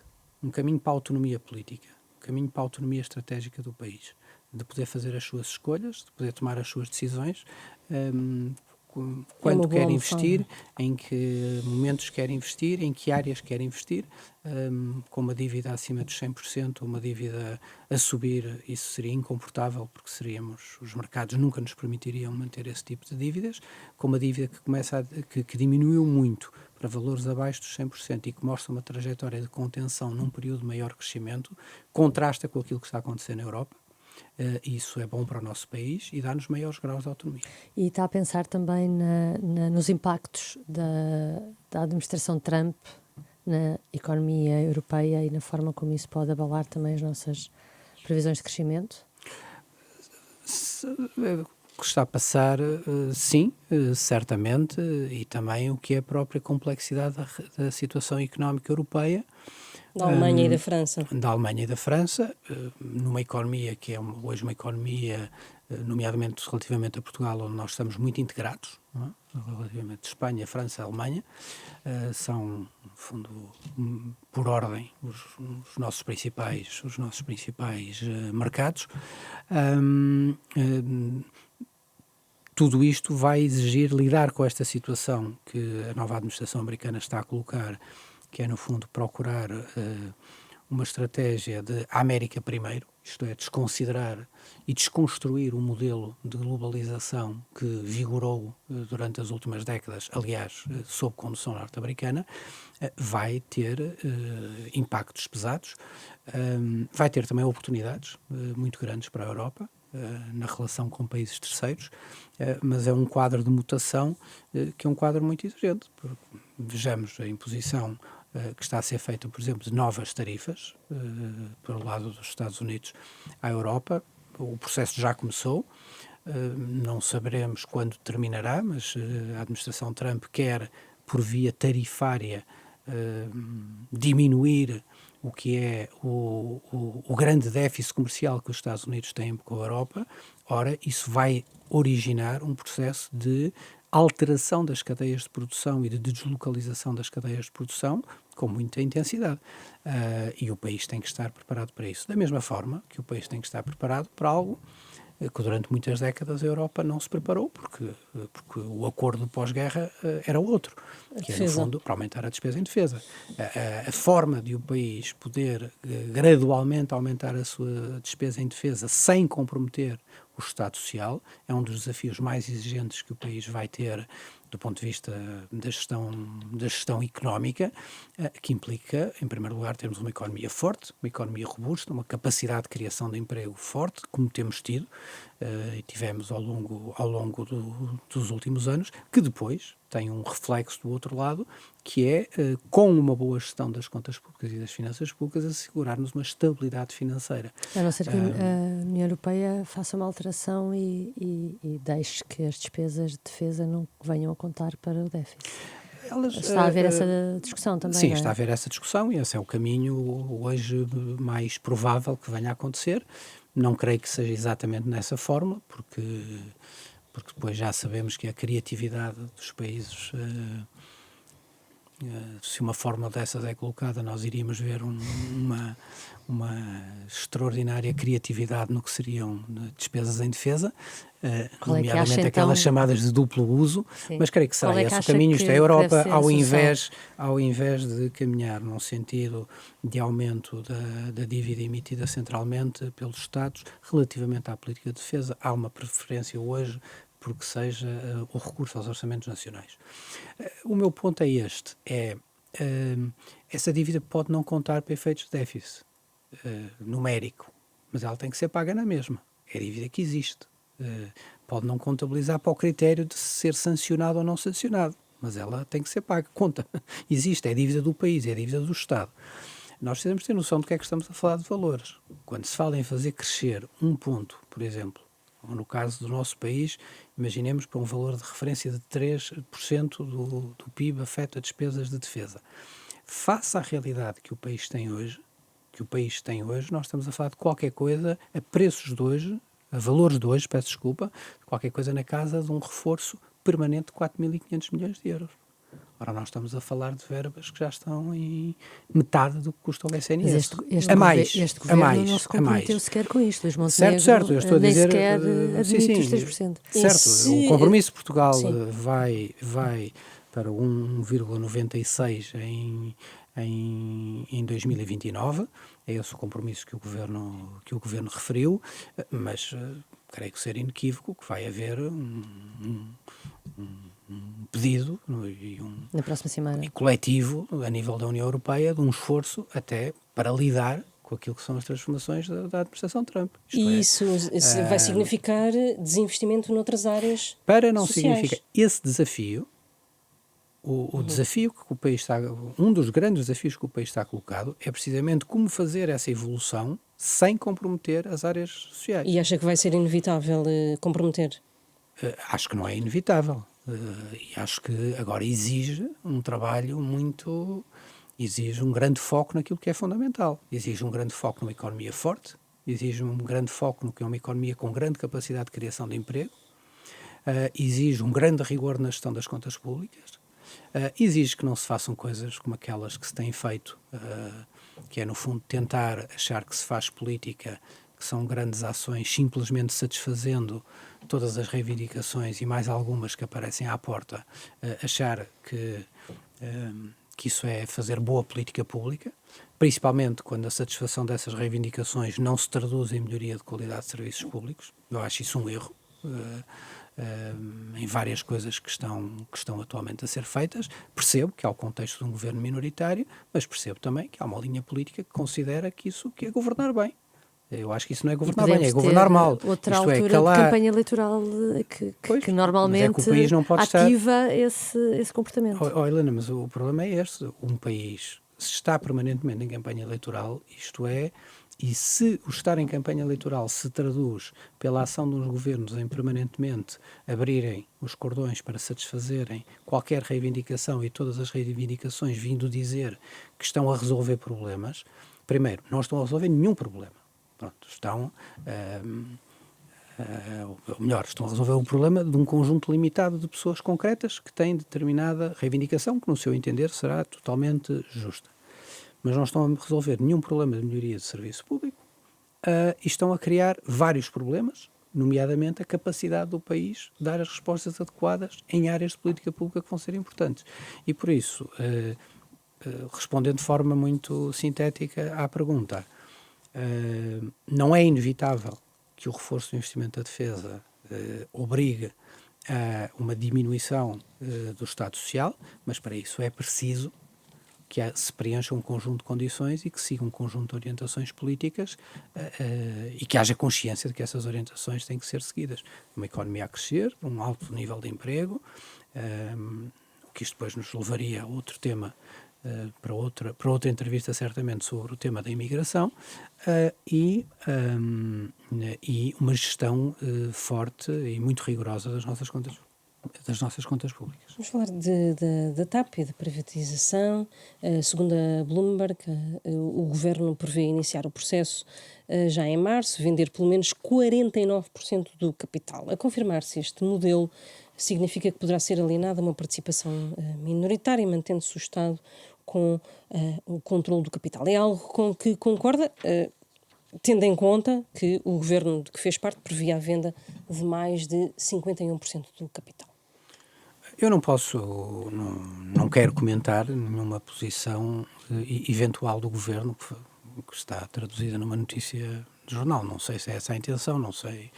um caminho para a autonomia política, um caminho para a autonomia estratégica do país, de poder fazer as suas escolhas, de poder tomar as suas decisões, quando quer investir, em que momentos quer investir, em que áreas quer investir, com uma dívida acima dos 100%, uma dívida a subir, isso seria incomportável, porque os mercados nunca nos permitiriam manter esse tipo de dívidas, com uma dívida que diminuiu muito para valores abaixo dos 100% e que mostra uma trajetória de contenção num período de maior crescimento, contrasta com aquilo que está a acontecer na Europa. Isso é bom para o nosso país e dá-nos maiores graus de autonomia. E está a pensar também nos impactos da administração Trump na economia europeia e na forma como isso pode abalar também as nossas previsões de crescimento? O que está a passar, sim, certamente, e também o que é a própria complexidade da situação económica europeia. Da Alemanha e da França. Da Alemanha e da França, numa economia que é hoje uma economia, nomeadamente relativamente a Portugal, onde nós estamos muito integrados, não é? Relativamente a Espanha, França, Alemanha, são, no fundo, por ordem, os nossos principais mercados. Tudo isto vai exigir lidar com esta situação que a nova administração americana está a colocar, que é, no fundo, procurar uma estratégia de América primeiro, isto é, desconsiderar e desconstruir o modelo de globalização que vigorou durante as últimas décadas, aliás, sob condução norte-americana, vai ter impactos pesados, vai ter também oportunidades muito grandes para a Europa, na relação com países terceiros, mas é um quadro de mutação que é um quadro muito exigente. Vejamos a imposição que está a ser feita, por exemplo, de novas tarifas pelo lado dos Estados Unidos à Europa. O processo já começou, não saberemos quando terminará, mas a administração Trump quer, por via tarifária, diminuir o que é o grande déficit comercial que os Estados Unidos têm com a Europa. Ora, isso vai originar um processo de alteração das cadeias de produção e de deslocalização das cadeias de produção com muita intensidade. E o país tem que estar preparado para isso. Da mesma forma que o país tem que estar preparado para algo que durante muitas décadas a Europa não se preparou, porque o acordo pós-guerra era outro, que é, no fundo, para aumentar a despesa em defesa. A forma de o país poder gradualmente aumentar a sua despesa em defesa sem comprometer o Estado Social é um dos desafios mais exigentes que o país vai ter do ponto de vista da gestão económica, que implica, em primeiro lugar, termos uma economia forte, uma economia robusta, uma capacidade de criação de emprego forte, como temos tido e tivemos ao longo dos últimos anos, que depois tem um reflexo do outro lado, que é, com uma boa gestão das contas públicas e das finanças públicas, assegurar-nos uma estabilidade financeira. A não ser que a União Europeia faça uma alteração e deixe que as despesas de defesa não venham a contar para o déficit. Está a haver essa discussão também, sim, não é? está a haver essa discussão e esse é o caminho hoje mais provável que venha a acontecer. Não creio que seja exatamente nessa forma, porque depois já sabemos que a criatividade dos países, se uma fórmula dessas é colocada, nós iríamos ver uma extraordinária criatividade no que seriam despesas em defesa, nomeadamente aquelas chamadas de duplo uso, sim. Mas creio que será esse o caminho. Isto é, a Europa, ao invés de caminhar num sentido de aumento da dívida emitida centralmente pelos Estados, relativamente à política de defesa, há uma preferência hoje porque seja o recurso aos orçamentos nacionais. O meu ponto é este, essa dívida pode não contar para efeitos de déficit numérico, mas ela tem que ser paga na mesma, é a dívida que existe. Pode não contabilizar para o critério de ser sancionado ou não sancionado, mas ela tem que ser paga, conta, existe, é a dívida do país, é a dívida do Estado. Nós temos de ter noção do que é que estamos a falar de valores. Quando se fala em fazer crescer um ponto, por exemplo, ou no caso do nosso país, imaginemos para um valor de referência de 3% do PIB afeta despesas de defesa. Face à realidade que o país tem hoje, nós estamos a falar de qualquer coisa, a preços de hoje, a valores de hoje, peço desculpa, qualquer coisa na casa de um reforço permanente de 4.500 milhões de euros. Ora, nós estamos a falar de verbas que já estão em metade do que custa o SNS. Mas este governo não se comprometeu sequer com isto. Luís Montenegro certo, eu estou a nem sequer sequer admite os 3%. Certo, o compromisso de Portugal vai para 1,96 em 2029, é esse o compromisso que o Governo referiu, mas creio que ser inequívoco que vai haver um pedido na próxima semana e coletivo a nível da União Europeia de um esforço até para lidar com aquilo que são as transformações da administração Trump. Isso vai significar desinvestimento noutras áreas para não sociais. significa esse desafio. O desafio que o país está, um dos grandes desafios que o país está colocado é precisamente como fazer essa evolução sem comprometer as áreas sociais. E acha que vai ser inevitável comprometer? Acho que não é inevitável. E acho que agora exige um trabalho exige um grande foco naquilo que é fundamental. Exige um grande foco numa economia forte, exige um grande foco no que é uma economia com grande capacidade de criação de emprego, exige um grande rigor na gestão das contas públicas, exige que não se façam coisas como aquelas que se têm feito, que é, no fundo, tentar achar que se faz política, que são grandes ações, simplesmente satisfazendo todas as reivindicações e mais algumas que aparecem à porta, achar que isso é fazer boa política pública, principalmente quando a satisfação dessas reivindicações não se traduz em melhoria de qualidade de serviços públicos. Eu acho isso um erro. Em várias coisas que estão atualmente a ser feitas. Percebo que há o contexto de um governo minoritário, mas percebo também que há uma linha política que considera que isso que é governar bem. Eu acho que isso não é governar bem, é governar mal. Outra altura de campanha eleitoral que normalmente que o país não pode ativa esse comportamento. Helena, mas o problema é este. Um país, se está permanentemente em campanha eleitoral, e se o estar em campanha eleitoral se traduz pela ação dos governos em permanentemente abrirem os cordões para satisfazerem qualquer reivindicação e todas as reivindicações vindo dizer que estão a resolver problemas, primeiro, não estão a resolver nenhum problema. Pronto, estão a resolver o problema de um conjunto limitado de pessoas concretas que têm determinada reivindicação que, no seu entender, será totalmente justa. Mas não estão a resolver nenhum problema de melhoria de serviço público e estão a criar vários problemas, nomeadamente a capacidade do país de dar as respostas adequadas em áreas de política pública que vão ser importantes. E por isso, respondendo de forma muito sintética à pergunta, não é inevitável que o reforço do investimento da defesa obrigue a uma diminuição do Estado Social, mas para isso é preciso que se preencha um conjunto de condições e que siga um conjunto de orientações políticas e que haja consciência de que essas orientações têm que ser seguidas. Uma economia a crescer, um alto nível de emprego, o que isto depois nos levaria a outro tema, para outra entrevista certamente sobre o tema da imigração, e uma gestão forte e muito rigorosa das nossas contas públicas. Vamos falar da TAP e da privatização. Segundo a Bloomberg, o Governo prevê iniciar o processo já em março, vender pelo menos 49% do capital. A confirmar-se este modelo, significa que poderá ser alienada uma participação minoritária, mantendo-se o Estado com o controle do capital. É algo com que concorda, tendo em conta que o Governo de que fez parte previa a venda de mais de 51% do capital. Eu não quero comentar nenhuma posição eventual do Governo que está traduzida numa notícia de jornal. Não sei se é essa a intenção, não sei.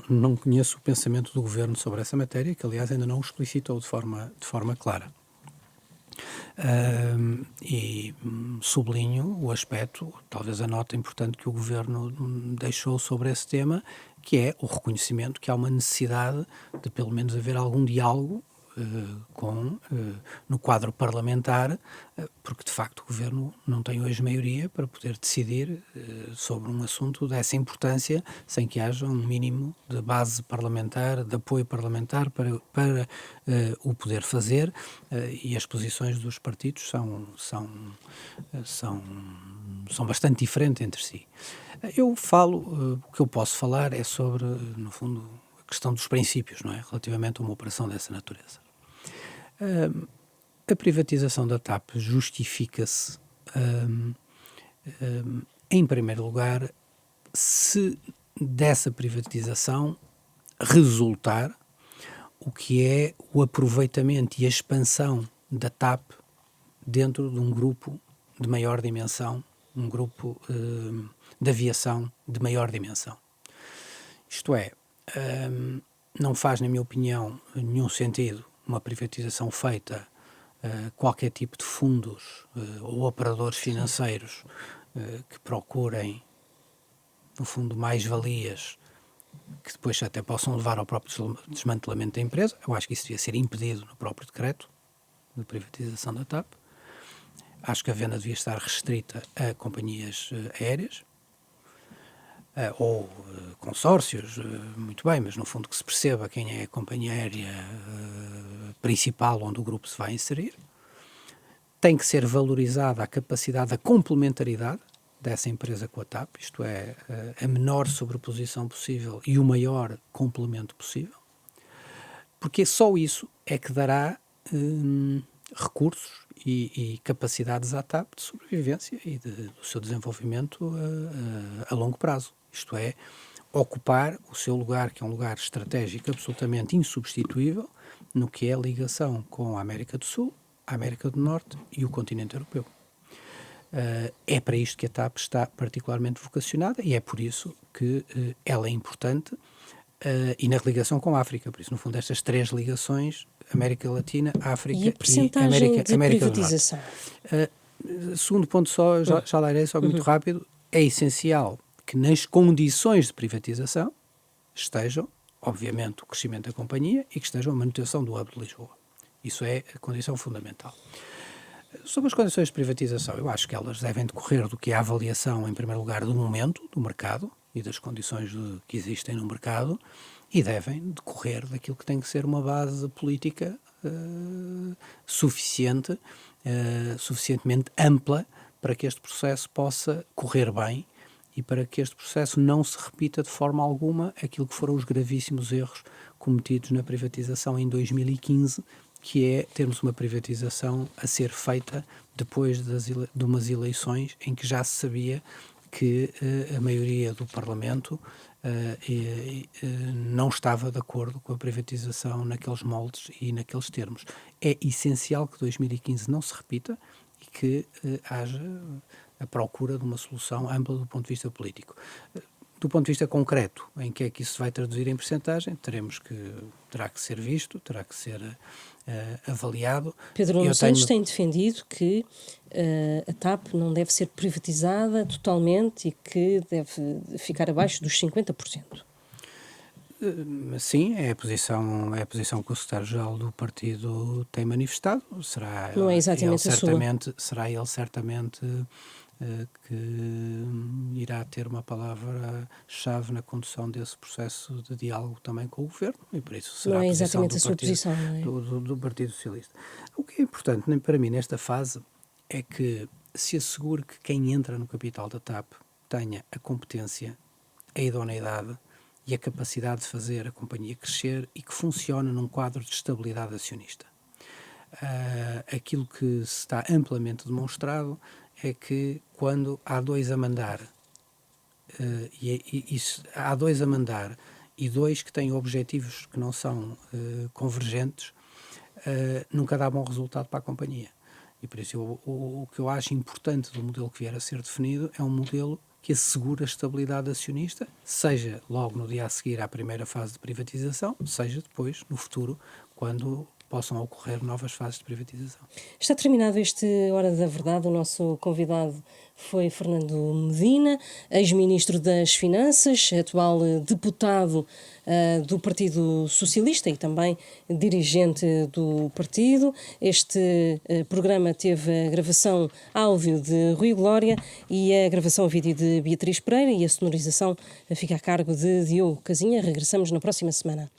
Não conheço o pensamento do Governo sobre essa matéria, que aliás ainda não o explicitou de forma clara. E sublinho o aspecto, talvez a nota importante que o Governo deixou sobre esse tema, que é o reconhecimento que há uma necessidade de pelo menos haver algum diálogo no quadro parlamentar, porque de facto o Governo não tem hoje maioria para poder decidir sobre um assunto dessa importância sem que haja um mínimo de base parlamentar, de apoio parlamentar para o poder fazer, e as posições dos partidos são bastante diferentes entre si. O que eu posso falar é sobre, no fundo, a questão dos princípios, não é? Relativamente a uma operação dessa natureza. A privatização da TAP justifica-se, em primeiro lugar, se dessa privatização resultar o que é o aproveitamento e a expansão da TAP dentro de um grupo de maior dimensão, um grupo de aviação de maior dimensão. Isto é, não faz, na minha opinião, nenhum sentido uma privatização feita qualquer tipo de fundos ou operadores financeiros que procurem, no fundo, mais-valias que depois até possam levar ao próprio desmantelamento da empresa. Eu acho que isso devia ser impedido no próprio decreto de privatização da TAP. Acho que a venda devia estar restrita a companhias aéreas ou consórcios, muito bem, mas no fundo que se perceba quem é a companhia aérea principal onde o grupo se vai inserir. Tem que ser valorizada a capacidade da complementaridade dessa empresa com a TAP, isto é, a menor sobreposição possível e o maior complemento possível, porque só isso é que dará recursos e capacidades à TAP de sobrevivência e do seu desenvolvimento a longo prazo. Isto é, ocupar o seu lugar, que é um lugar estratégico absolutamente insubstituível, no que é a ligação com a América do Sul, a América do Norte e o continente europeu. É para isto que a TAP está particularmente vocacionada e é por isso que ela é importante e na ligação com a África. Por isso, no fundo, estas três ligações, América Latina, África e a percentagem América de privatização? Segundo ponto só, já lá irei, só muito rápido, é essencial que nas condições de privatização estejam, obviamente, o crescimento da companhia e que estejam a manutenção do hub de Lisboa. Isso é a condição fundamental. Sobre as condições de privatização, eu acho que elas devem decorrer do que é a avaliação, em primeiro lugar, do momento, do mercado e das condições que existem no mercado e devem decorrer daquilo que tem que ser uma base política suficientemente ampla para que este processo possa correr bem e para que este processo não se repita de forma alguma aquilo que foram os gravíssimos erros cometidos na privatização em 2015, que é termos uma privatização a ser feita depois de umas eleições em que já se sabia que a maioria do Parlamento não estava de acordo com a privatização naqueles moldes e naqueles termos. É essencial que 2015 não se repita e que haja a procura de uma solução ampla do ponto de vista político. Do ponto de vista concreto, em que é que isso se vai traduzir em percentagem, terá que ser visto, terá que ser avaliado. Pedro Nuno Santos tem defendido que a TAP não deve ser privatizada totalmente e que deve ficar abaixo dos 50%. Sim, é a posição que o secretário-geral do partido tem manifestado. Não é exatamente a sua. Será ele certamente que irá ter uma palavra-chave na condução desse processo de diálogo também com o Governo, e por isso será não é a exatamente a sua partido, posição, não é? do Partido Socialista. O que é importante para mim nesta fase é que se assegure que quem entra no capital da TAP tenha a competência, a idoneidade e a capacidade de fazer a companhia crescer e que funcione num quadro de estabilidade acionista. Aquilo que se está amplamente demonstrado é que quando há dois a mandar, há dois a mandar e dois que têm objetivos que não são convergentes, nunca dá bom resultado para a companhia. E por isso o que eu acho importante do modelo que vier a ser definido é um modelo que assegura a estabilidade acionista, seja logo no dia a seguir à primeira fase de privatização, seja depois, no futuro, quando possam ocorrer novas fases de privatização. Está terminado este Hora da Verdade. O nosso convidado foi Fernando Medina, ex-ministro das Finanças, atual deputado do Partido Socialista e também dirigente do partido. Este programa teve a gravação áudio de Rui Glória e a gravação vídeo de Beatriz Pereira e a sonorização fica a cargo de Diogo Casinha. Regressamos na próxima semana.